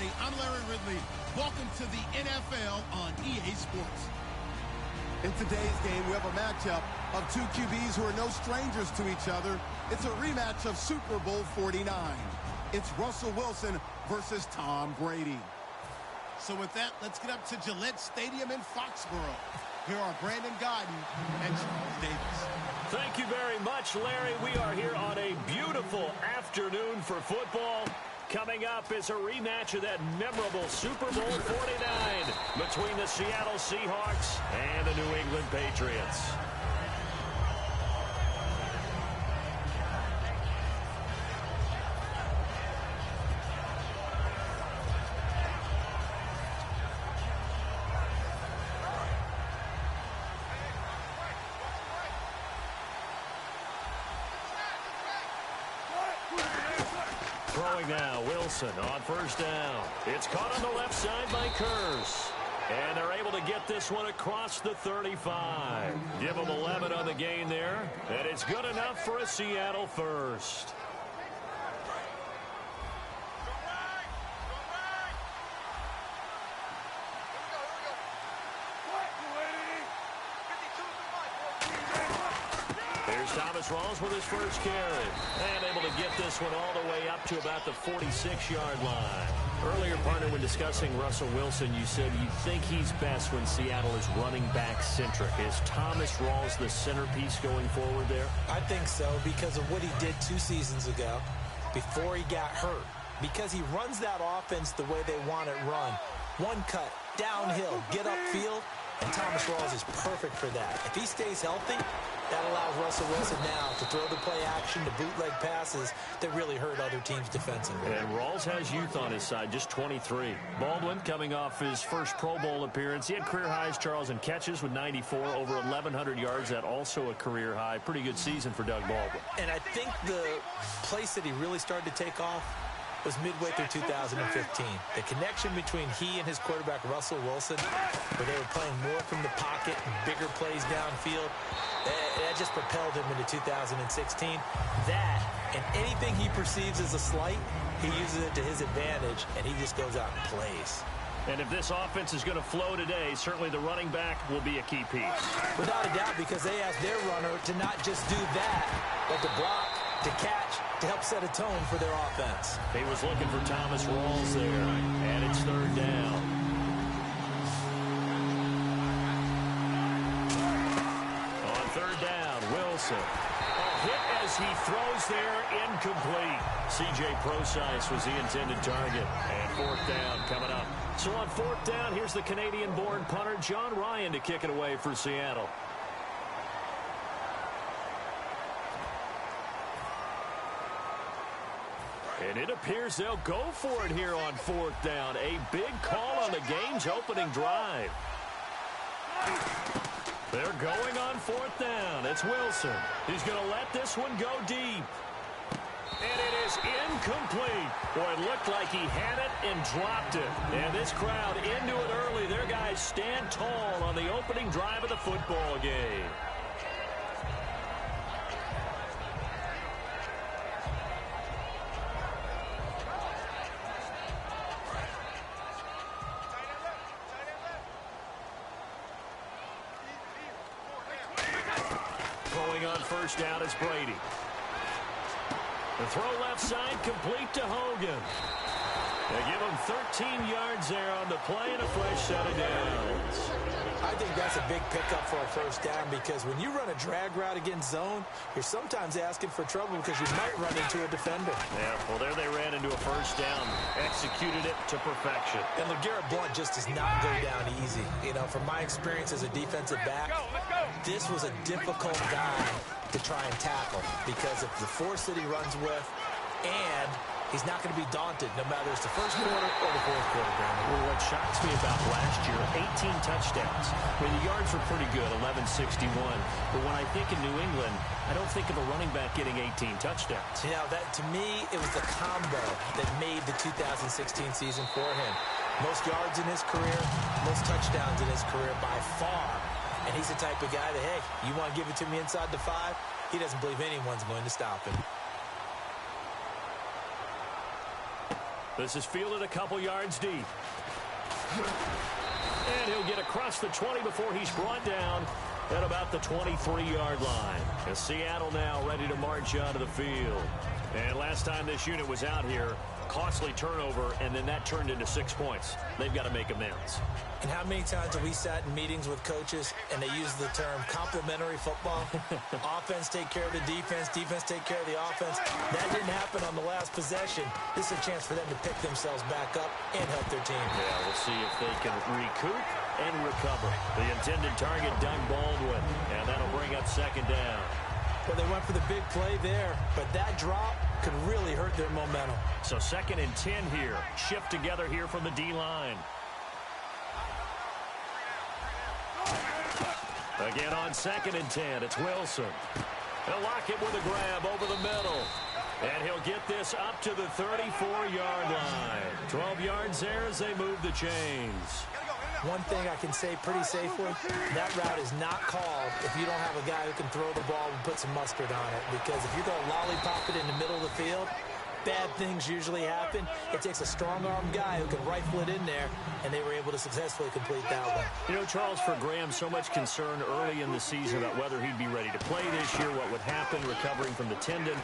everybody. I'm Larry Ridley. Welcome to the NFL on EA Sports. In today's game, we have a matchup of two QBs who are no strangers to each other. It's a rematch of Super Bowl 49. It's Russell Wilson versus Tom Brady. So with that, let's get up to Gillette Stadium in Foxborough. Here are Brandon Godden and Charles Davis. Thank you very much, Larry. We are here on a beautiful afternoon for football. Coming up is a rematch of that memorable Super Bowl 49 between the Seattle Seahawks and the New England Patriots. Throwing now, Wilson on first down. It's caught on the left side by Kurz. And they're able to get this one across the 35. Give them 11 on the gain there. And it's good enough for a Seattle first. Here's Thomas Rawls with his first carry. And able to get this one all the way up to about the 46-yard line. Earlier, partner, when discussing Russell Wilson, you said you think he's best when Seattle is running back centric. Is Thomas Rawls the centerpiece going forward there? I think so because of what he did 2 seasons ago before he got hurt. Because he runs that offense the way they want it run. One cut, downhill, get upfield, and Thomas Rawls is perfect for that. If he stays healthy, that allows Russell Wilson now to throw the play action, to bootleg passes that really hurt other teams defensively. And Rawls has youth on his side, just 23. Baldwin coming off his first Pro Bowl appearance. He had career highs, Charles, in catches with 94, over 1,100 yards. That also a career high. Pretty good season for Doug Baldwin. And I think the place that he really started to take off was midway through 2015. The connection between he and his quarterback, Russell Wilson, where they were playing more from the pocket and bigger plays downfield, that just propelled him into 2016. That, and anything he perceives as a slight, he uses it to his advantage, and he just goes out and plays. And if this offense is going to flow today, certainly the running back will be a key piece. Without a doubt, because they asked their runner to not just do that, but to block, to catch, to help set a tone for their offense. He was looking for Thomas Rawls there, and it's third down. On third down, Wilson. A hit as he throws there, incomplete. C.J. Procise was the intended target. And fourth down coming up. So on fourth down, here's the Canadian-born punter, John Ryan, to kick it away for Seattle. And it appears they'll go for it here on fourth down. A big call on the game's opening drive. They're going on fourth down. It's Wilson. He's going to let this one go deep. And it is incomplete. Boy, it looked like he had it and dropped it. And this crowd into it early. Their guys stand tall on the opening drive of the football game. On first down is Brady. The throw left side complete to Hogan. They give him 13 yards there on the play and a fresh set of downs. I think that's a big pickup for a first down because when you run a drag route against zone, you're sometimes asking for trouble because you might run into a defender. Yeah, well, there they ran into a first down. Executed it to perfection. And LeGarrette Blount just does not go down easy. You know, from my experience as a defensive back, this was a difficult guy to try and tackle because of the force that he runs with, and he's not going to be daunted no matter it's the first quarter or the fourth quarter, Brandon. Well, what shocks me about last year, 18 touchdowns. I mean, the yards were pretty good, 1161. But when I think of New England, I don't think of a running back getting 18 touchdowns. You know, that to me, it was the combo that made the 2016 season for him. Most yards in his career, most touchdowns in his career by far. And he's the type of guy that, hey, you want to give it to me inside the 5? He doesn't believe anyone's going to stop him. This is fielded a couple yards deep. And he'll get across the 20 before he's brought down at about the 23-yard line. As Seattle now ready to march out of the field. And last time this unit was out here, costly turnover, and then that turned into 6 points. They've got to make amends. And how many times have we sat in meetings with coaches and they use the term complementary football? Offense take care of the defense, defense take care of the offense. That didn't happen on the last possession. This is a chance for them to pick themselves back up and help their team. Yeah, we'll see if they can recoup and recover. The intended target, Doug Baldwin, and that'll bring up second down. Well, they went for the big play there, but that drop could really hurt their momentum. So 2nd and 10 here. Shift together here from the D-line. Again on 2nd and 10, it's Wilson. They'll lock it with a grab over the middle. And he'll get this up to the 34-yard line. 12 yards there as they move the chains. One thing I can say pretty safely, that route is not called if you don't have a guy who can throw the ball and put some mustard on it. Because if you're going to lollipop it in the middle of the field, bad things usually happen. It takes a strong-armed guy who can rifle it in there, and they were able to successfully complete that one. You know, Charles, for Graham, so much concern early in the season about whether he'd be ready to play this year, what would happen recovering from the tendon.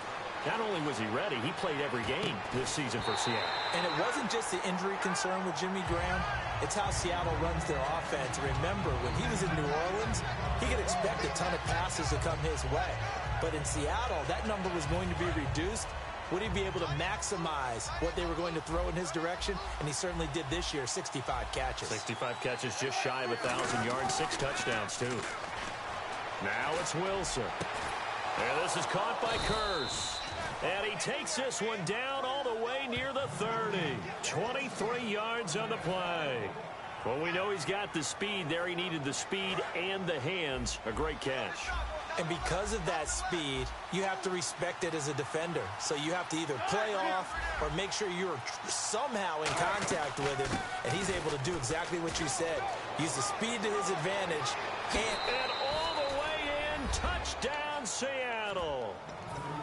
Not only was he ready, he played every game this season for Seattle. And it wasn't just the injury concern with Jimmy Graham. It's how Seattle runs their offense. Remember, when he was in New Orleans, he could expect a ton of passes to come his way. But in Seattle, that number was going to be reduced. Would he be able to maximize what they were going to throw in his direction? And he certainly did this year, 65 catches. 65 catches, just shy of 1,000 yards, 6 touchdowns, too. Now it's Wilson. And this is caught by Kearse. And he takes this one down all the way near the 30. 23 yards on the play. Well, we know he's got the speed there. He needed the speed and the hands. A great catch. And because of that speed, you have to respect it as a defender. So you have to either play off or make sure you're somehow in contact with him. And he's able to do exactly what you said. Use the speed to his advantage. And all the way in, touchdown Seattle.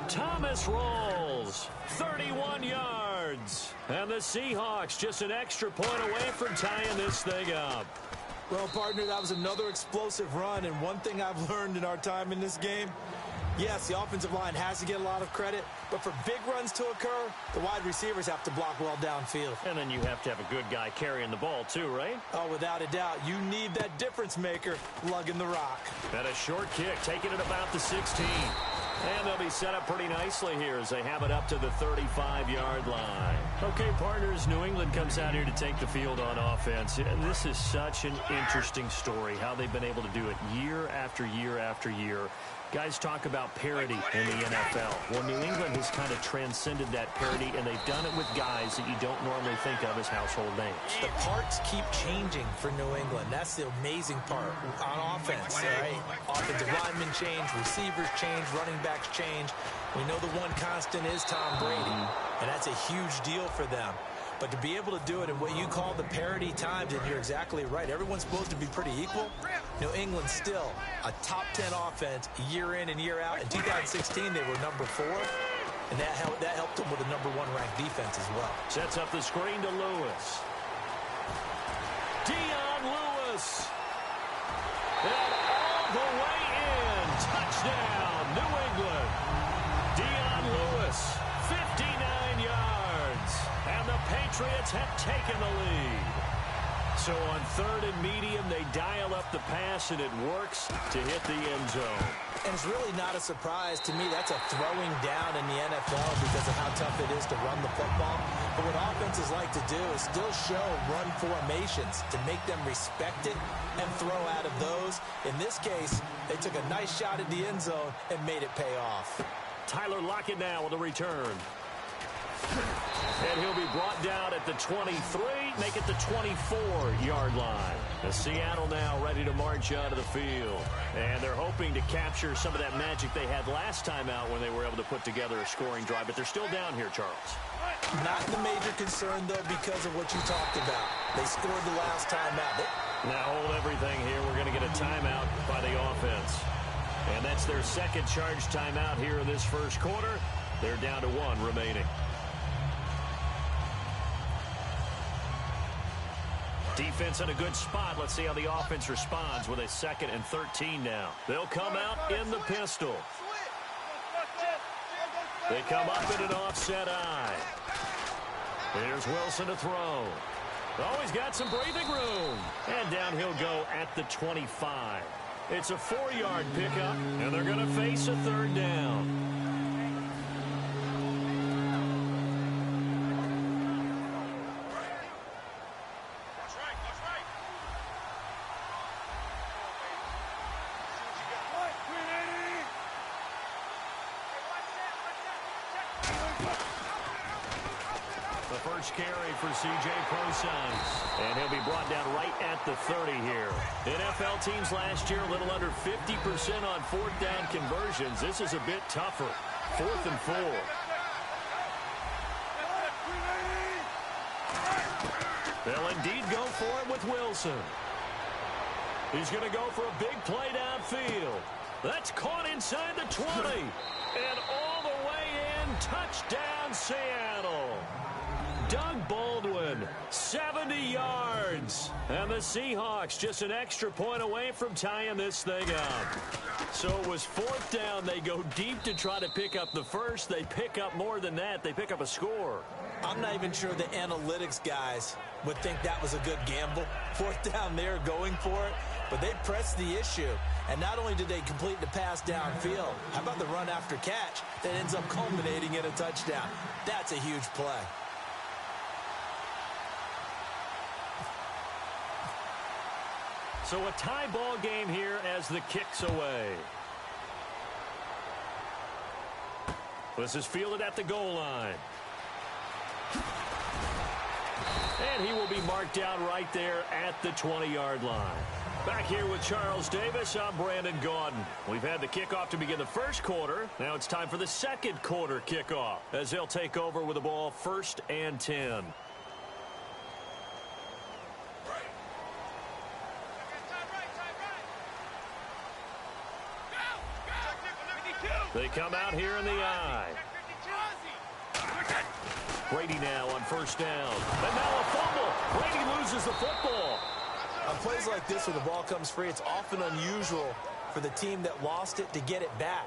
Thomas rolls 31 yards. And the Seahawks just an extra point away from tying this thing up. Well, partner, that was another explosive run, and one thing I've learned in our time in this game, yes, the offensive line has to get a lot of credit, but for big runs to occur, the wide receivers have to block well downfield. And then you have to have a good guy carrying the ball, too, right? Oh, without a doubt. You need that difference maker lugging the rock. And a short kick, taking it about the 16. And they'll be set up pretty nicely here as they have it up to the 35-yard line. Okay, partners, New England comes out here to take the field on offense. And this is such an interesting story, how they've been able to do it year after year after year. Guys talk about parity in the NFL. Well, New England has kind of transcended that parity, and they've done it with guys that you don't normally think of as household names. The parts keep changing for New England. That's the amazing part on offense, right? Offensive linemen change, receivers change, running backs change. We know the one constant is Tom Brady, and that's a huge deal for them. But to be able to do it in what you call the parity times, and you're exactly right, everyone's supposed to be pretty equal. New England still a top 10 offense year in and year out. In 2016, they were number 4, and that helped them with a number 1 ranked defense as well. Sets up the screen to Lewis. Dion Lewis. And all the way in. Touchdown, New England. Dion Lewis, 59 yards. And the Patriots have taken the lead. So on 3rd and medium, they dial up the pass, and it works to hit the end zone. And it's really not a surprise to me. That's a throwing down in the NFL because of how tough it is to run the football. But what offenses like to do is still show run formations to make them respect it and throw out of those. In this case, they took a nice shot at the end zone and made it pay off. Tyler Lockett now with a return. And he'll be brought down at the 23, make it the 24-yard line. The Seattle now ready to march out of the field. And they're hoping to capture some of that magic they had last time out when they were able to put together a scoring drive. But they're still down here, Charles. Not the major concern, though, because of what you talked about. They scored the last time out. Now hold everything here. We're going to get a timeout by the offense. And that's their second charge timeout here in this first quarter. They're down to 1 remaining. Defense in a good spot. Let's see how the offense responds with a 2nd and 13 now. They'll come out in the pistol. They come up in an offset eye. Here's Wilson to throw. Oh, he's got some breathing room. And down he'll go at the 25. It's a 4-yard pickup, and they're going to face a 3rd down. Carry for KingJap046's, and he'll be brought down right at the 30 here. NFL teams last year a little under 50% on 4th down conversions. This is a bit tougher. 4th and 4. They'll indeed go for it with Wilson. He's going to go for a big play downfield. That's caught inside the 20, and all the way in. Touchdown, Seattle. Doug Baldwin, 70 yards. And the Seahawks just an extra point away from tying this thing up. So it was 4th down. They go deep to try to pick up the first. They pick up more than that. They pick up a score. I'm not even sure the analytics guys would think that was a good gamble. 4th down there going for it. But they pressed the issue. And not only did they complete the pass downfield, how about the run after catch that ends up culminating in a touchdown? That's a huge play. So a tie ball game here as the kick's away. This is fielded at the goal line. And he will be marked down right there at the 20-yard line. Back here with Charles Davis, I'm Brandon Gaudin. We've had the kickoff to begin the first quarter. Now it's time for the second quarter kickoff as they'll take over with the ball 1st and 10. They come out here in the eye. Brady now on 1st down. And now a fumble. Brady loses the football. On plays like this where the ball comes free, it's often unusual for the team that lost it to get it back.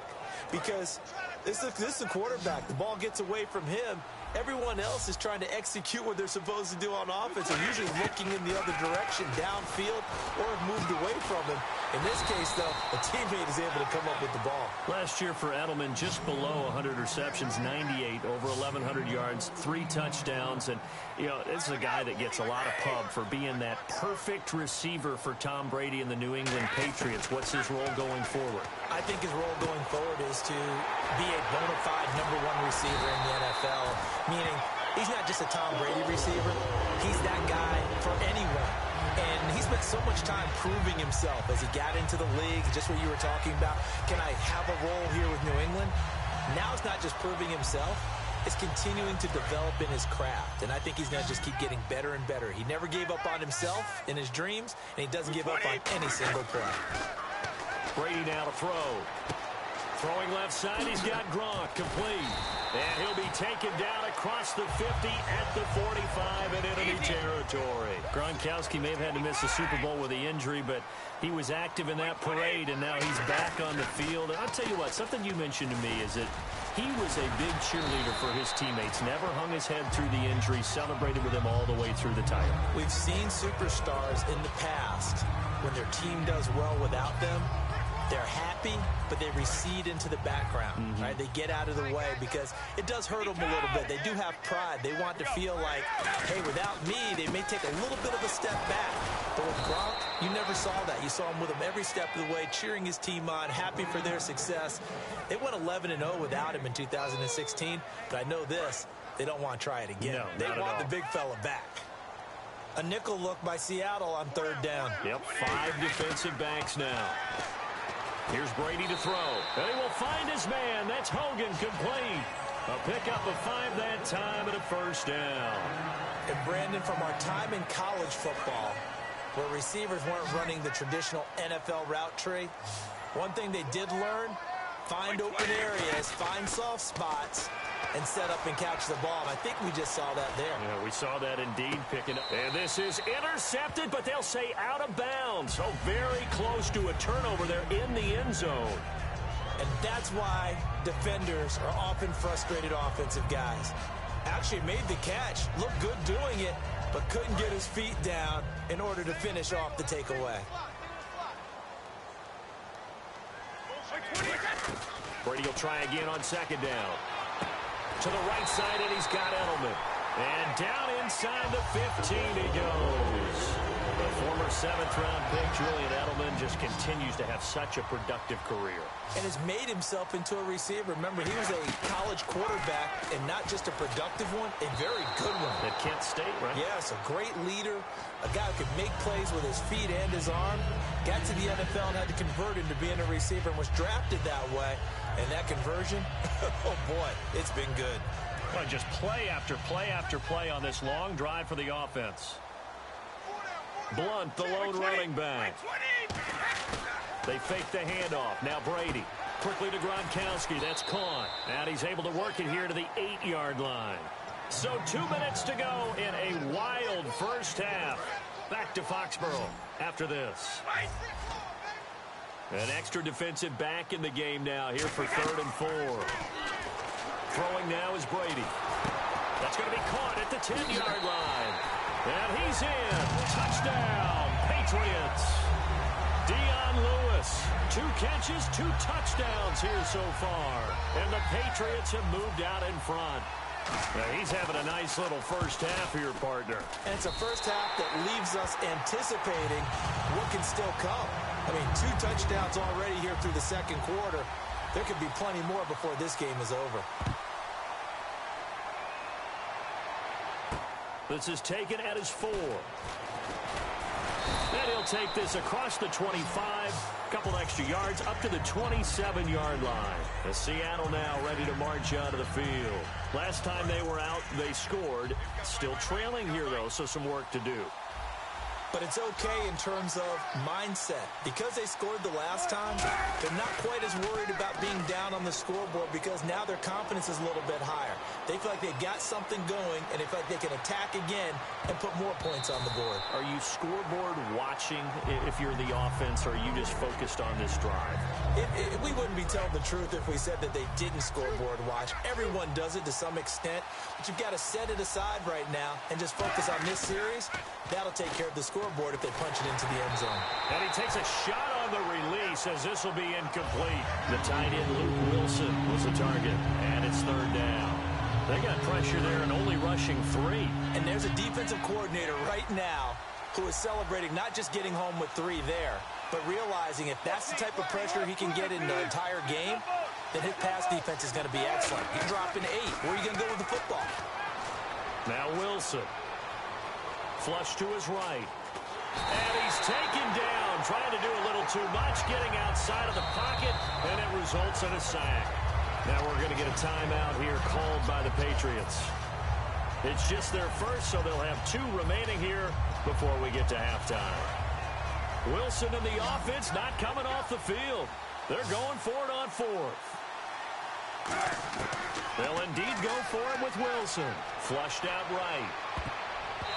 Because this is the quarterback. The ball gets away from him. Everyone else is trying to execute what they're supposed to do on offense. They're usually looking in the other direction, downfield, or have moved away from him. In this case, though, a teammate is able to come up with the ball. Last year for Edelman, just below 100 receptions, 98, over 1,100 yards, 3 touchdowns. And, you know, this is a guy that gets a lot of pub for being that perfect receiver for Tom Brady and the New England Patriots. What's his role going forward? I think his role going forward is to be a bona fide #1 receiver in the NFL, meaning he's not just a Tom Brady receiver. He's that guy for anyone. And he spent so much time proving himself as he got into the league, just what you were talking about. Can I have a role here with New England? Now it's not just proving himself. It's continuing to develop in his craft. And I think he's going to just keep getting better and better. He never gave up on himself in his dreams, and he doesn't give up on any single play. Brady now to throw. Throwing left side, he's got Gronk complete. And he'll be taken down across the 50 at the 45 in enemy territory. Gronkowski may have had to miss the Super Bowl with the injury, but he was active in that parade, and now he's back on the field. And I'll tell you what, something you mentioned to me is that he was a big cheerleader for his teammates, never hung his head through the injury, celebrated with them all the way through the title. We've seen superstars in the past, when their team does well without them, they're happy, but they recede into the background, right? They get out of the way because it does hurt them a little bit. They do have pride. They want to feel like, hey, without me, they may take a little bit of a step back. But with Gronk, you never saw that. You saw him with him every step of the way, cheering his team on, happy for their success. They went 11-0 without him in 2016, but I know this, they don't want to try it again. No, they want the big fella back. A nickel look by Seattle on 3rd down. Yep, 5 defensive backs now. Here's Brady to throw. And he will find his man. That's Hogan complete. A pickup of 5 that time and a 1st down. And Brandon, from our time in college football, where receivers weren't running the traditional NFL route tree, one thing they did learn find open areas, find soft spots, and set up and catch the ball. And I think we just saw that there. Yeah, we saw that indeed picking up. And this is intercepted, but they'll say out of bounds. So very close to a turnover there in the end zone. And that's why defenders are often frustrated offensive guys. Actually made the catch, looked good doing it, but couldn't get his feet down in order to finish off the takeaway. Brady will try again on second down. To the right side, and he's got Edelman. And down inside the 15 he goes. The former 7th-round pick, Julian Edelman, just continues to have such a productive career. And has made himself into a receiver. Remember, he was a college quarterback, and not just a productive one, a very good one. At Kent State, right? Yes, a great leader, a guy who could make plays with his feet and his arm. Got to the NFL and had to convert into being a receiver and was drafted that way. And that conversion, oh boy, it's been good. Well, just play after play after play on this long drive for the offense. Blunt, the lone running back. They fake the handoff. Now Brady. Quickly to Gronkowski. That's caught. And he's able to work it here to the 8-yard line. So 2 minutes to go in a wild first half. Back to Foxborough after this. An extra defensive back in the game now here for 3rd and 4. Throwing now is Brady. That's going to be caught at the 10-yard line. And he's in. Touchdown, Patriots. Dion Lewis, 2 catches, 2 touchdowns here so far. And the Patriots have moved out in front. Now he's having a nice little first half here, partner. And it's a first half that leaves us anticipating what can still come. I mean, 2 touchdowns already here through the second quarter. There could be plenty more before this game is over. This is taken at his 4. And he'll take this across the 25. Couple extra yards up to the 27-yard line. As Seattle now ready to march out of the field. Last time they were out, they scored. Still trailing here, though, so some work to do. But it's okay in terms of mindset. Because they scored the last time, they're not quite as worried about being down on the scoreboard because now their confidence is a little bit higher. They feel like they've got something going, and they feel like they can attack again and put more points on the board. Are you scoreboard watching if you're the offense, or are you just focused on this drive? We wouldn't be telling the truth if we said that they didn't scoreboard watch. Everyone does it to some extent, but you've got to set it aside right now and just focus on this series. That'll take care of the scoreboard if they punch it into the end zone. And he takes a shot on the release as this will be incomplete. The tight end, Luke Wilson, was the target, and it's 3rd down. They got pressure there and only rushing 3. And there's a defensive coordinator right now who is celebrating not just getting home with 3 there, but realizing if that's the type of pressure he can get in the entire game, then his pass defense is going to be excellent. He's dropping 8. Where are you going to go with the football? Now Wilson. Flush to his right. And he's taken down, trying to do a little too much, getting outside of the pocket, and it results in a sack. Now we're going to get a timeout here called by the Patriots. It's just their first, so they'll have 2 remaining here before we get to halftime. Wilson and the offense not coming off the field. They're going for it on 4th. They'll indeed go for it with Wilson. Flushed out right.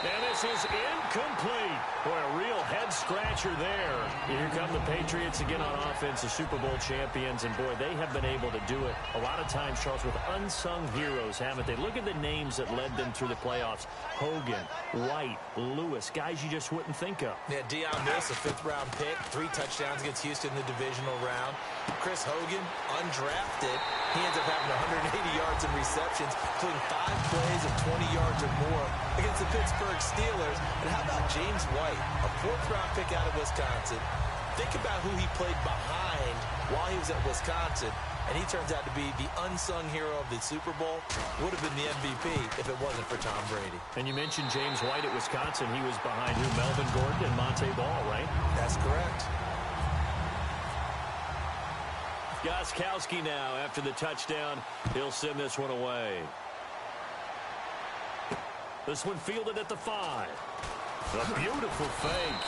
And this is incomplete. Boy, a real head-scratcher there. Here come the Patriots again on offense, the Super Bowl champions. And, boy, they have been able to do it a lot of times, Charles, with unsung heroes, haven't they? Look at the names that led them through the playoffs. Hogan, White, Lewis, guys you just wouldn't think of. Yeah, Dion Lewis, a 5th-round pick, 3 touchdowns against Houston in the divisional round. Chris Hogan, undrafted. He ends up having 180 yards in receptions, including 5 plays of 20 yards or more against the Pittsburgh Steelers. And how about James White, a 4th-round pick out of Wisconsin? Think about who he played behind while he was at Wisconsin, and he turns out to be the unsung hero of the Super Bowl. Would have been the MVP if it wasn't for Tom Brady. And you mentioned James White at Wisconsin. He was behind who? Melvin Gordon and Monte Ball, right? That's correct. Gostkowski now, after the touchdown, he'll send this one away. This one fielded at the 5. A beautiful fake.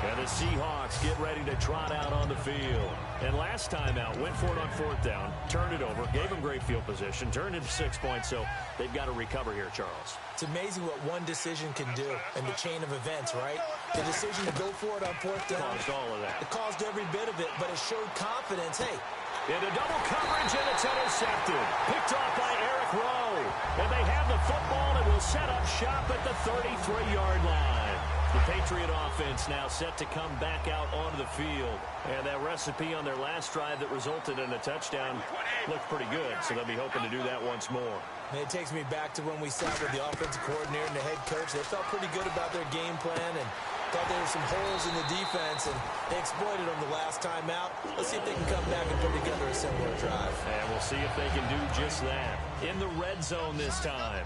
And the Seahawks get ready to trot out on the field. And last time out, went for it on 4th down, turned it over, gave them great field position, turned it 6 points, so they've got to recover here, Charles. It's amazing what one decision can do in the chain of events, right? The decision to go for it on 4th down. Caused all of that. It caused every bit of it, but it showed confidence. Hey. Into double coverage, and it's intercepted. Picked off by Eric Rowe. And they have the football and will set up shop at the 33-yard line. The Patriot offense now set to come back out onto the field. And that recipe on their last drive that resulted in a touchdown looked pretty good, so they'll be hoping to do that once more. And it takes me back to when we sat with the offensive coordinator and the head coach. They felt pretty good about their game plan and thought there were some holes in the defense, and they exploited them the last time out. Let's see if they can come back and put together a similar drive. And we'll see if they can do just that. In the red zone this time.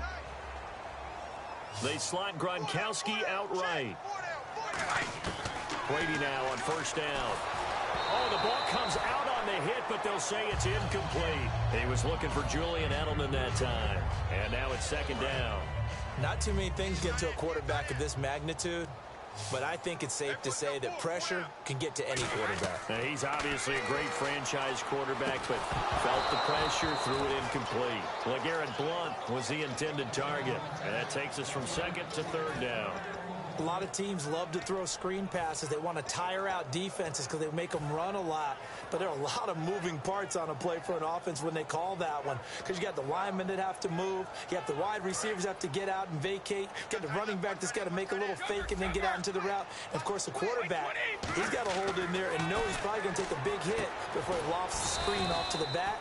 They slot Gronkowski outright. Brady now on 1st down. Oh, the ball comes out on the hit, but they'll say it's incomplete. He was looking for Julian Edelman that time. And now it's 2nd down. Not too many things get to a quarterback of this magnitude, but I think it's safe to say that pressure can get to any quarterback. Now, he's obviously a great franchise quarterback, but felt the pressure, threw it incomplete. LeGarrette Blount was the intended target, and that takes us from 2nd to 3rd down. A lot of teams love to throw screen passes. They want to tire out defenses because they make them run a lot. But there are a lot of moving parts on a play for an offense when they call that one. Because you got the linemen that have to move. You have the wide receivers have to get out and vacate. You got the running back that's got to make a little fake and then get out into the route. And, of course, the quarterback, he's got to hold in there and know he's probably going to take a big hit before he lofts the screen off to the back.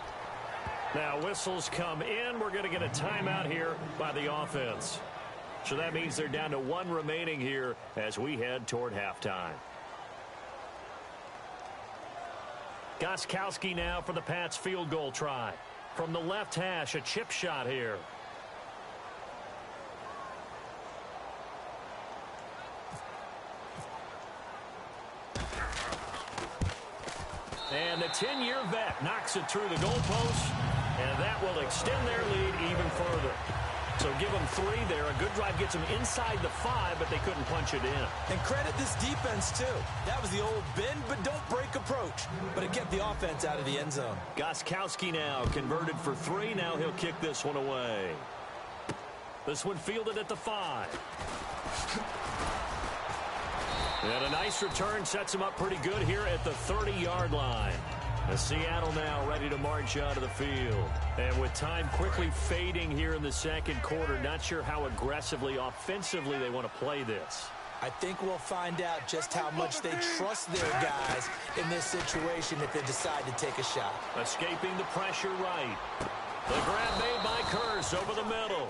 Now, whistles come in. We're going to get a timeout here by the offense. So that means they're down to 1 remaining here as we head toward halftime. Gostkowski now for the Pats field goal try. From the left hash, a chip shot here. And the 10-year vet knocks it through the goalpost, and that will extend their lead even further. So give them 3 there. A good drive gets them inside the 5, but they couldn't punch it in. And credit this defense, too. That was the old bend but don't break approach. But it kept the offense out of the end zone. Gostkowski now converted for 3. Now he'll kick this one away. This one fielded at the 5. And a nice return sets him up pretty good here at the 30-yard line. As Seattle now ready to march out of the field. And with time quickly fading here in the 2nd quarter, not sure how aggressively, offensively they want to play this. I think we'll find out just how much they trust their guys in this situation if they decide to take a shot. Escaping the pressure right. The grab made by Kearse over the middle.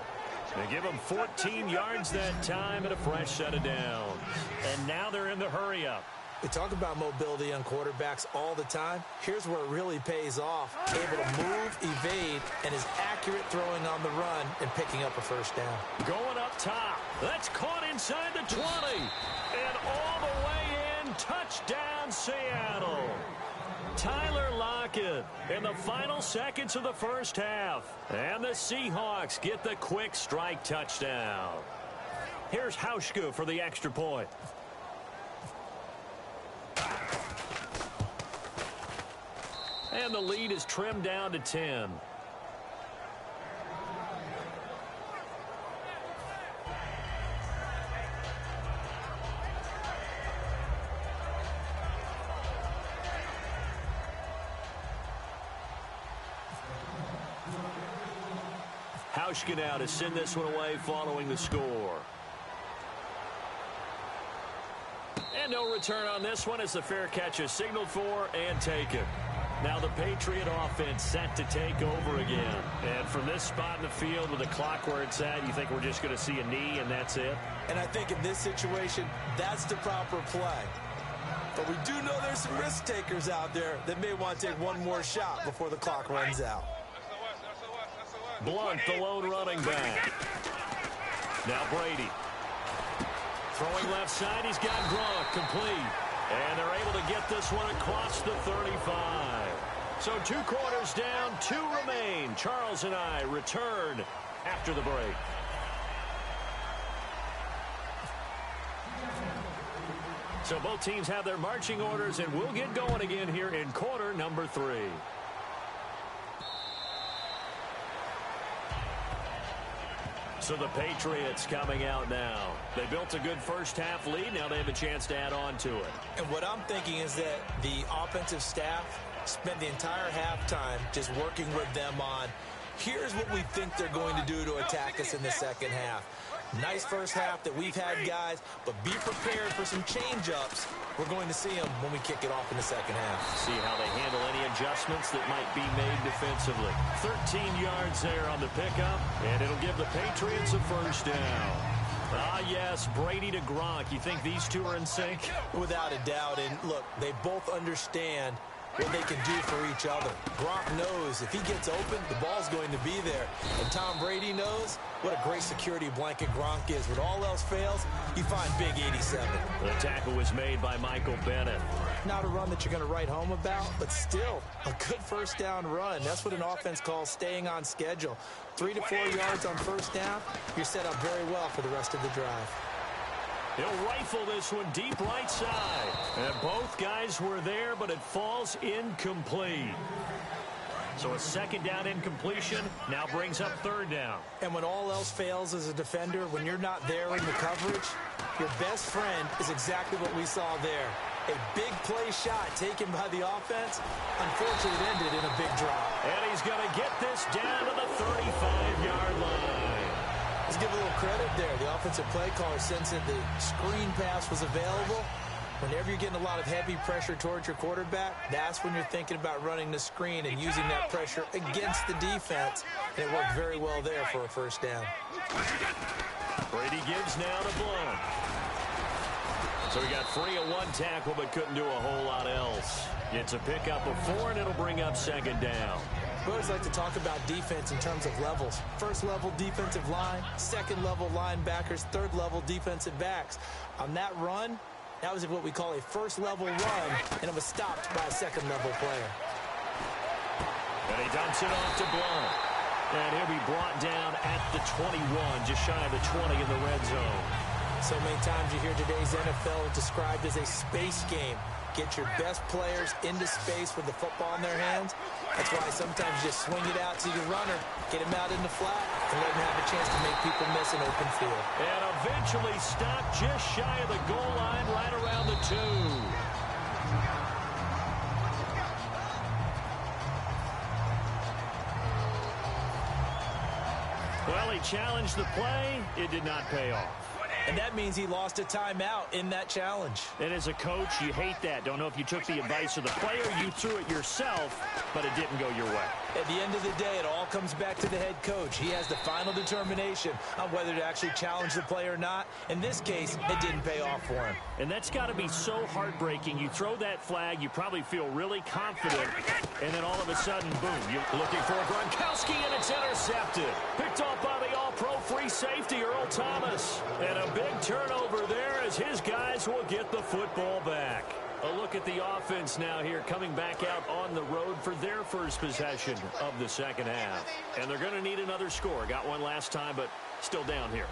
They give them 14 yards that time and a fresh set of downs. And now they're in the hurry-up. We talk about mobility on quarterbacks all the time. Here's where it really pays off. Able to move, evade, and is accurate throwing on the run and picking up a 1st down. Going up top. That's caught inside the 20. And all the way in. Touchdown, Seattle. Tyler Lockett in the final seconds of the 1st half. And the Seahawks get the quick strike touchdown. Here's Hauschka for the extra point. And the lead is trimmed down to 10. Hauschka now to send this one away following the score. And no return on this one as the fair catch is signaled for and taken. Now the Patriot offense set to take over again. And from this spot in the field with the clock where it's at, you think we're just going to see a knee and that's it? And I think in this situation, that's the proper play. But we do know there's some risk takers out there that may want to take one more shot before the clock runs out. Blount, the lone running back. Now Brady. Throwing left side, he's got Gronk complete. And they're able to get this one across the 35. So 2 quarters down, 2 remain. Charles and I return after the break. So both teams have their marching orders, and we'll get going again here in quarter number 3. So the Patriots coming out now. They built a good first-half lead. Now they have a chance to add on to it. And what I'm thinking is that the offensive staff spent the entire halftime just working with them on, here's what we think they're going to do to attack us in the second half. Nice first half that we've had, guys, but be prepared for some change-ups. We're going to see them when we kick it off in the second half. See how they handle any adjustments that might be made defensively. 13 yards there on the pickup, and it'll give the Patriots a first down. Ah, yes, Brady to Gronk. You think these two are in sync? Without a doubt, and look, they both understand what they can do for each other. Gronk knows if he gets open, the ball's going to be there. And Tom Brady knows what a great security blanket Gronk is. When all else fails, you find Big 87. The tackle was made by Michael Bennett. Not a run that you're going to write home about, but still a good first down run. That's what an offense calls staying on schedule. 3 to 4 yards on first down, you're set up very well for the rest of the drive. He'll rifle this one deep right side. And both guys were there, but it falls incomplete. So a second down incompletion now brings up third down. And when all else fails as a defender, when you're not there in the coverage, your best friend is exactly what we saw there. A big play shot taken by the offense. Unfortunately, it ended in a big drop. And he's going to get this down to the 35-yard line. Let's give a little credit there. The offensive play caller sensed that the screen pass was available. Whenever you're getting a lot of heavy pressure towards your quarterback, that's when you're thinking about running the screen and using that pressure against the defense. And it worked very well there for a first down. Brady gives now to Blount. So he got free of one tackle but couldn't do a whole lot else. It's a pickup of 4, and it'll bring up second down. We always like to talk about defense in terms of levels. First level defensive line, second level linebackers, third level defensive backs. On that run, that was what we call a first level run, and it was stopped by a second level player. And he dumps it off to Blount. And he'll be brought down at the 21, just shy of the 20 in the red zone. So many times you hear today's NFL described as a space game. Get your best players into space with the football in their hands. That's why sometimes you just swing it out to your runner, get him out in the flat, and let him have a chance to make people miss an open field. And eventually stopped just shy of the goal line, right around the 2. Well, he challenged the play. It did not pay off. And that means he lost a timeout in that challenge. And as a coach, you hate that. Don't know if you took the advice of the player, you threw it yourself, but it didn't go your way. At the end of the day, it all comes back to the head coach. He has the final determination on whether to actually challenge the play or not. In this case, it didn't pay off for him. And that's got to be so heartbreaking. You throw that flag, you probably feel really confident, and then all of a sudden, boom, you're looking for Gronkowski, and it's intercepted. Picked off by the all-pro free safety, Earl Thomas. And a big turnover there as his guys will get the football back. A look at the offense now here, coming back out on the road for their first possession of the second half. And they're going to need another score. Got one last time, but still down here.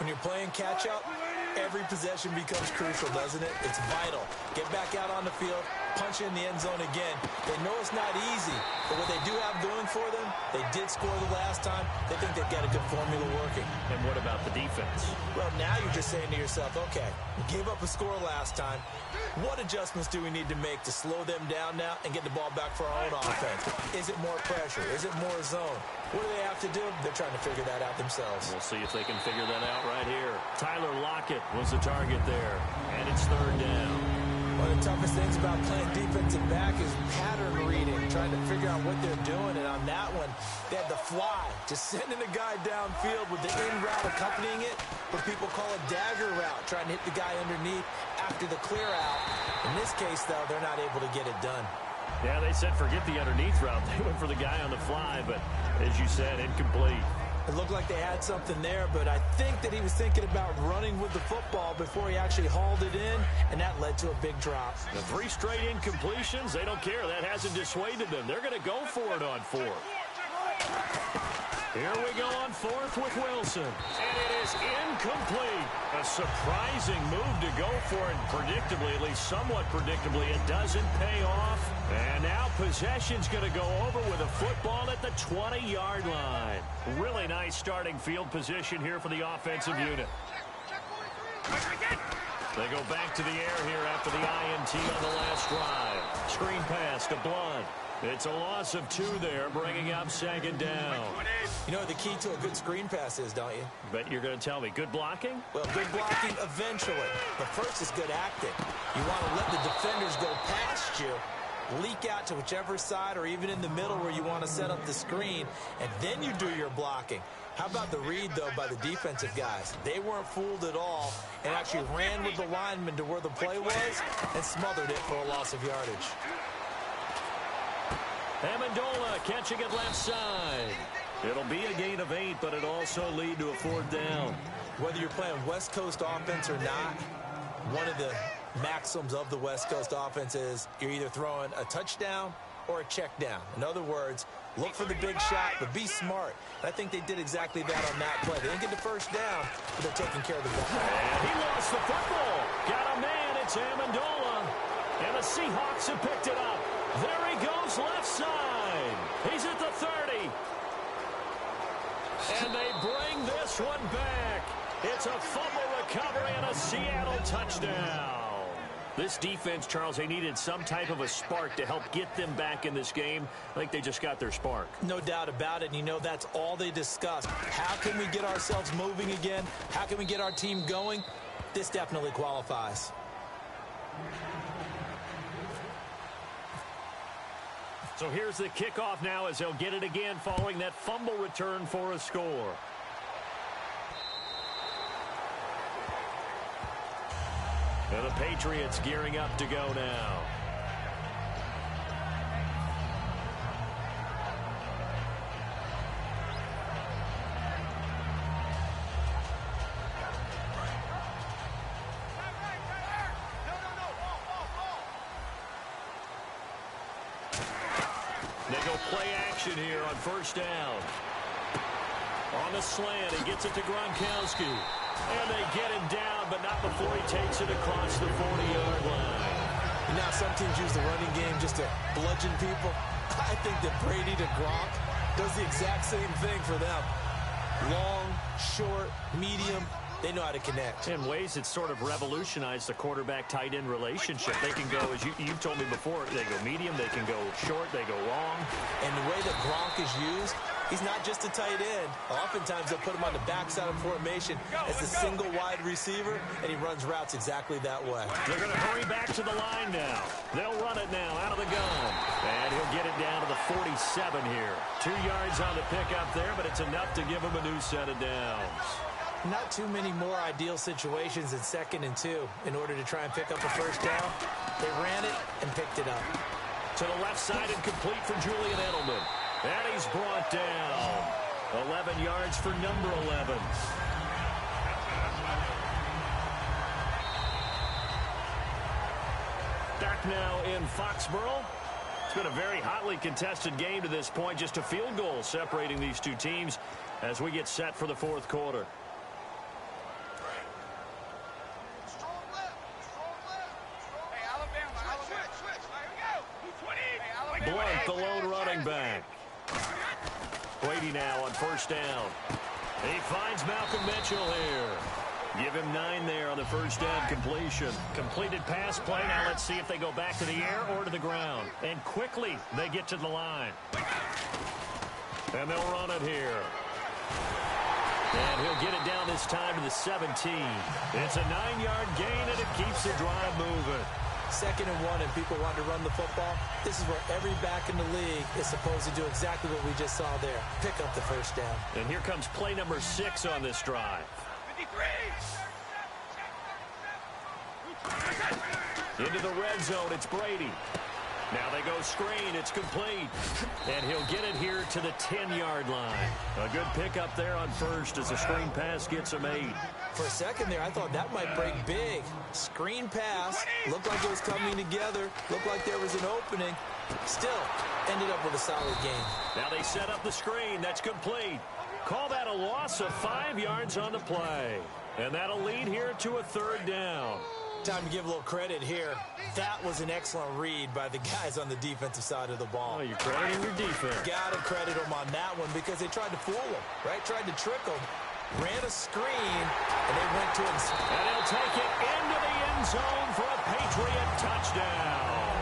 When you're playing catch-up, every possession becomes crucial, doesn't it? It's vital. Get back out on the field, punch in the end zone again. They know it's not easy, but what they do have going for them, they did score the last time. They think they've got a good formula working. And what about the defense? Well, now you're just saying to yourself, okay, we gave up a score last time. What adjustments do we need to make to slow them down now and get the ball back for our own offense? Is it more pressure? Is it more zone? What do they have to do? They're trying to figure that out themselves. We'll see if they can figure that out right here. Tyler Lockett was the target there, and it's third down. One of the toughest things about playing defensive back is pattern reading, trying to figure out what they're doing. And on that one, they had the fly, just sending a guy downfield with the in route accompanying it, what people call a dagger route, trying to hit the guy underneath after the clear out. In this case, though, they're not able to get it done. Yeah, they said forget the underneath route. They went for the guy on the fly, but as you said, incomplete. It looked like they had something there, but I think that he was thinking about running with the football before he actually hauled it in, and that led to a big drop. The 3 straight incompletions, they don't care. That hasn't dissuaded them. They're going to go for it on 4. Here we go on fourth with Wilson. And it is incomplete. A surprising move to go for it. Predictably, at least somewhat predictably, it doesn't pay off. And now possession's going to go over with a football at the 20-yard line. Really nice starting field position here for the offensive unit. They go back to the air here after the INT on the last drive. Screen pass to Blunt. It's a loss of 2 there, bringing up second down. You know what the key to a good screen pass is, don't you? Bet you're going to tell me. Good blocking? Well, good blocking eventually. But first is good acting. You want to let the defenders go past you, leak out to whichever side or even in the middle where you want to set up the screen, and then you do your blocking. How about the read, though, by the defensive guys? They weren't fooled at all and actually ran with the lineman to where the play was and smothered it for a loss of yardage. Amendola catching it left side. It'll be a gain of 8, but it also lead to a 4th down. Whether you're playing West Coast offense or not, one of the maxims of the West Coast offense is you're either throwing a touchdown or a check down. In other words, look for the big shot, but be smart. And I think they did exactly that on that play. They didn't get the first down, but they're taking care of the ball. And he lost the football. Got a man. It's Amendola. And the Seahawks have picked it up. There he goes left side. He's at the 30. And they bring this one back. It's a fumble recovery and a Seattle touchdown. This defense, Charles, they needed some type of a spark to help get them back in this game. I think they just got their spark. No doubt about it. And you know, that's all they discussed. How can we get ourselves moving again? How can we get our team going? This definitely qualifies. So here's the kickoff now as they'll get it again following that fumble return for a score. And the Patriots gearing up to go now. They go play action here on first down. On the slant, he gets it to Gronkowski. And they get him down, but not before he takes it across the 40-yard line. You know, some teams use the running game just to bludgeon people. I think that Brady to Gronk does the exact same thing for them. Long, short, medium, they know how to connect. In ways that sort of revolutionized the quarterback-tight end relationship. They can go, as you told me before, they go medium, they can go short, they go long. And the way that Gronk is used, he's not just a tight end. Oftentimes they'll put him on the backside of formation as a single wide receiver, and he runs routes exactly that way. They're going to hurry back to the line now. They'll run it now out of the gun. And he'll get it down to the 47 here. 2 yards on the pickup there, but it's enough to give him a new set of downs. Not too many more ideal situations in 2nd and 2 in order to try and pick up a first down. They ran it and picked it up. To the left side and complete for Julian Edelman. And he's brought down. 11 yards for number 11. Back now in Foxborough. It's been a very hotly contested game to this point. Just a field goal separating these two teams as we get set for the 4th quarter. Blunt, the lone running back. Brady now on first down. He finds Malcolm Mitchell here. Give him 9 there on the first down completion. Completed pass play. Now let's see if they go back to the air or to the ground. And quickly they get to the line. And they'll run it here. And he'll get it down this time to the 17. It's a 9-yard gain, and it keeps the drive moving. 2nd and 1 and people want to run the football. This is where every back in the league is supposed to do exactly what we just saw there. Pick up the first down. And here comes play number 6 on this drive. 53. Into the red zone, it's Brady. Now they go screen, it's complete. And he'll get it here to the 10-yard line. A good pickup there on first as the screen pass gets him 8. For a second there, I thought that might break big. Screen pass, looked like it was coming together, looked like there was an opening. Still, ended up with a solid game. Now they set up the screen, that's complete. Call that a loss of 5 yards on the play. And that'll lead here to a 3rd down. Time to give a little credit here. That was an excellent read by the guys on the defensive side of the ball. Oh, you're crediting your defense. Got to credit them on that one because they tried to fool him, right? Tried to trick him. Ran a screen, and they went to him. And he'll take it into the end zone for a Patriot touchdown.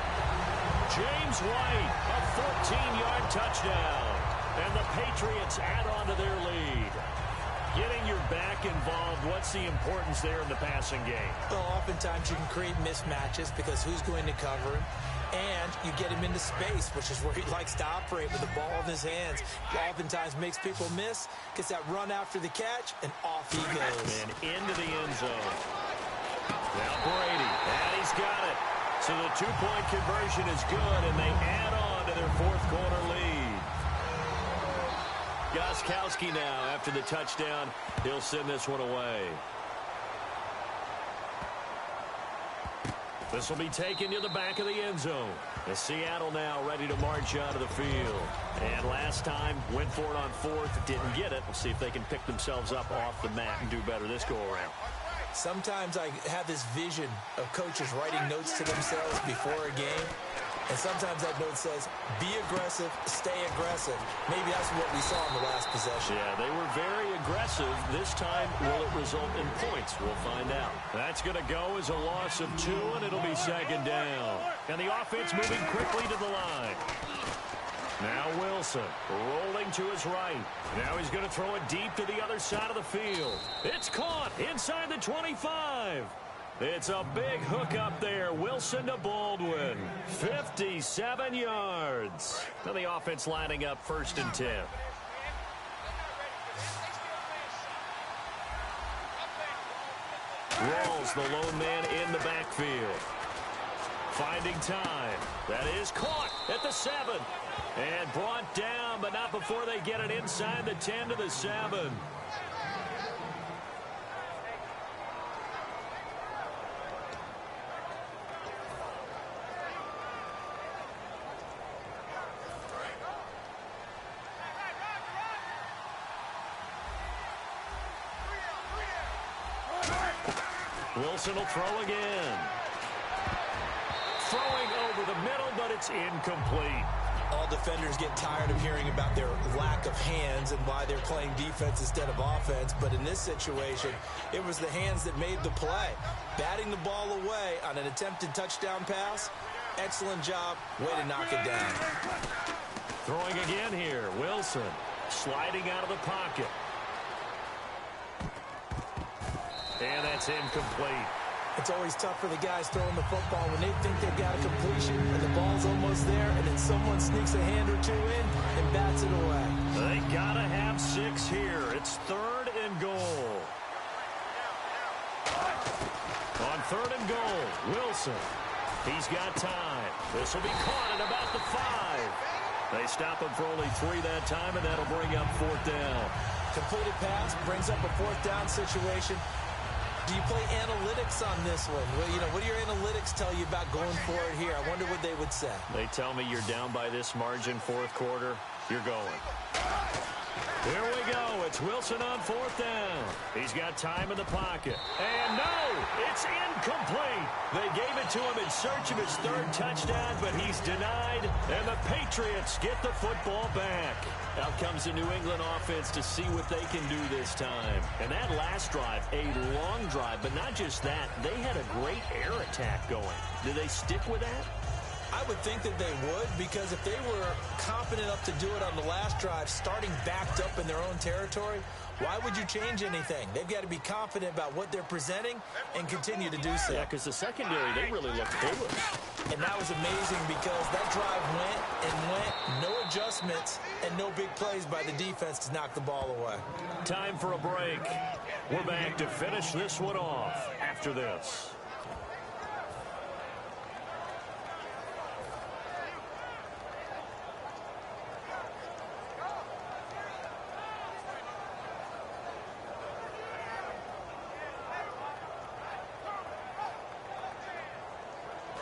James White, a 14-yard touchdown. And the Patriots add on to their lead. Getting your back involved, what's the importance there in the passing game? Well, oftentimes you can create mismatches because who's going to cover him? And you get him into space, which is where he likes to operate with the ball in his hands. Oftentimes makes people miss, gets that run after the catch, and off he goes. And into the end zone. Now Brady, and he's got it. So the 2-point conversion is good, and they add on to their 4th quarter lead. Gostkowski now, after the touchdown, he'll send this one away. This will be taken to the back of the end zone. The Seattle now ready to march out of the field. And last time, went for it on 4th, didn't get it. We'll see if they can pick themselves up off the mat and do better this go-around. Sometimes I have this vision of coaches writing notes to themselves before a game. And sometimes that note says, be aggressive, stay aggressive. Maybe that's what we saw in the last possession. Yeah, they were very aggressive. This time, will it result in points? We'll find out. That's going to go as a loss of 2, and it'll be 2nd down. And the offense moving quickly to the line. Now Wilson rolling to his right. Now he's going to throw it deep to the other side of the field. It's caught inside the 25. It's a big hook up there. Wilson to Baldwin. 57 yards. Now the offense lining up 1st and 10. Rawls, the lone man in the backfield. Finding time. That is caught at the 7. And brought down, but not before they get it inside the 10 to the 7. Wilson will throw again. Throwing over the middle, but it's incomplete. All defenders get tired of hearing about their lack of hands and why they're playing defense instead of offense. But in this situation, it was the hands that made the play. Batting the ball away on an attempted touchdown pass. Excellent job. Way to knock it down. Throwing again here. Wilson sliding out of the pocket. And that's incomplete. It's always tough for the guys throwing the football when they think they've got a completion and the ball's almost there, and then someone sneaks a hand or 2 in and bats it away. They got to have 6 here. It's 3rd and goal. On 3rd and goal, Wilson. He's got time. This will be caught at about the 5. They stop him for only 3 that time, and that'll bring up 4th down. Completed pass brings up a 4th down situation. Do you play analytics on this one? Well, you know, what do your analytics tell you about going for it here? I wonder what they would say. They tell me you're down by this margin 4th quarter. You're going. Here we go. It's Wilson on 4th down. He's got time in the pocket. And no, it's incomplete. They gave it to him in search of his 3rd touchdown, but he's denied. And the Patriots get the football back. Out comes the New England offense to see what they can do this time. And that last drive, a long drive, but not just that. They had a great air attack going. Did they stick with that? I would think that they would, because if they were confident enough to do it on the last drive, starting backed up in their own territory, why would you change anything? They've got to be confident about what they're presenting and continue to do so. Yeah, because the secondary, they really looked foolish. And that was amazing because that drive went, no adjustments, and no big plays by the defense to knock the ball away. Time for a break. We're back to finish this one off after this.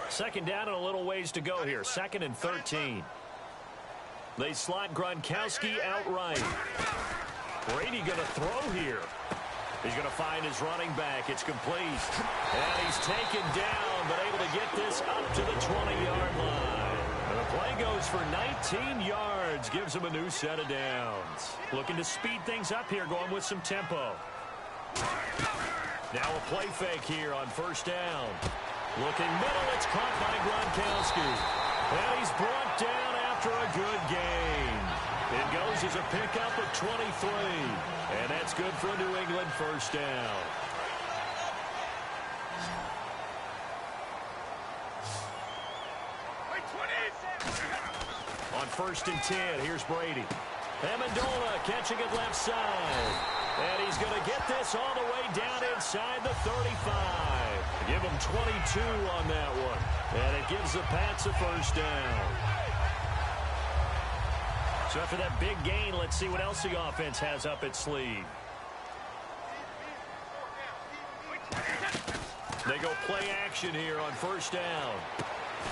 Second down and a little ways to go here. 2nd and 13. They slot Gronkowski outright. Brady going to throw here. He's going to find his running back. It's complete. And he's taken down, but able to get this up to the 20-yard line. And the play goes for 19 yards. Gives him a new set of downs. Looking to speed things up here, going with some tempo. Now a play fake here on first down. Looking middle, it's caught by Gronkowski. And he's brought down after a good gain. It goes as a pickup of 23. And that's good for a New England first down. On first and 10, here's Brady. Amendola catching it left side. And he's going to get this all the way down inside the 35. Give him 22 on that one. And it gives the Pats a first down. So after that big gain, let's see what else the offense has up its sleeve. They go play action here on first down.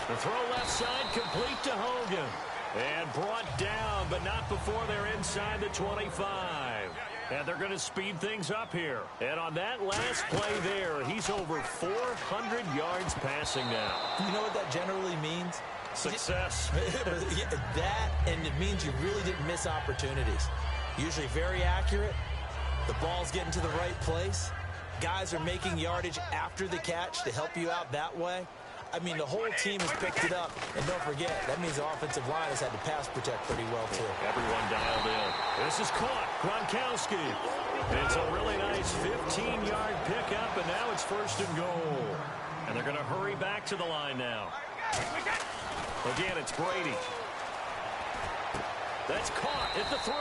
The throw left side complete to Hogan. And brought down, but not before they're inside the 25. And they're going to speed things up here. And on that last play there, he's over 400 yards passing now. You know what that generally means? Success. That, and it means you really didn't miss opportunities. Usually very accurate. The ball's getting to the right place. Guys are making yardage after the catch to help you out that way. I mean, the whole team has picked it up. And don't forget, that means the offensive line has had to pass protect pretty well, too. Everyone dialed in. This is caught. Gronkowski. It's a really nice 15-yard pickup, and now it's first and goal. And they're going to hurry back to the line now. Again, it's Brady. That's caught at the 3.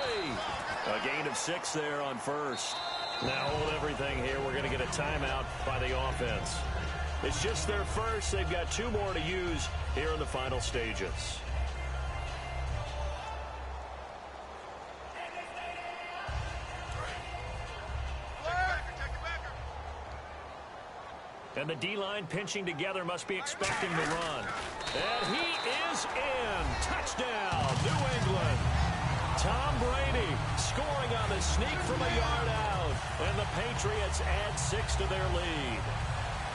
A gain of 6 there on first. Now hold everything here. We're going to get a timeout by the offense. It's just their first. They've got 2 more to use here in the final stages. And the D-line pinching together must be expecting the run. And he is in. Touchdown, New England. Tom Brady scoring on the sneak from a yard out. And the Patriots add 6 to their lead.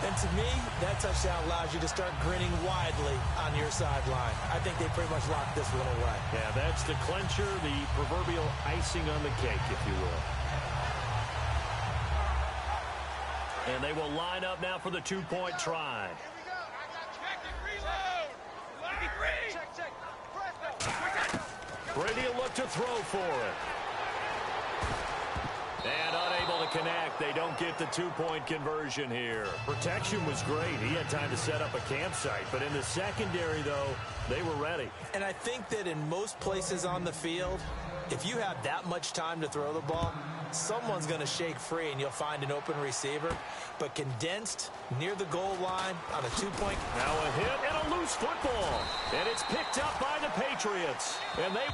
And to me, that touchdown allows you to start grinning widely on your sideline. I think they pretty much locked this one away. Yeah, that's the clincher, the proverbial icing on the cake, if you will. And they will line up now for the 2-point try. Brady will look to throw for it. And unable to connect. They don't get the 2-point conversion here. Protection was great. He had time to set up a campsite. But in the secondary, though, they were ready. And I think that in most places on the field, if you have that much time to throw the ball, someone's going to shake free and you'll find an open receiver. But condensed near the goal line on a 2-point. Now a hit and a loose football. And it's picked up by the Patriots. And they...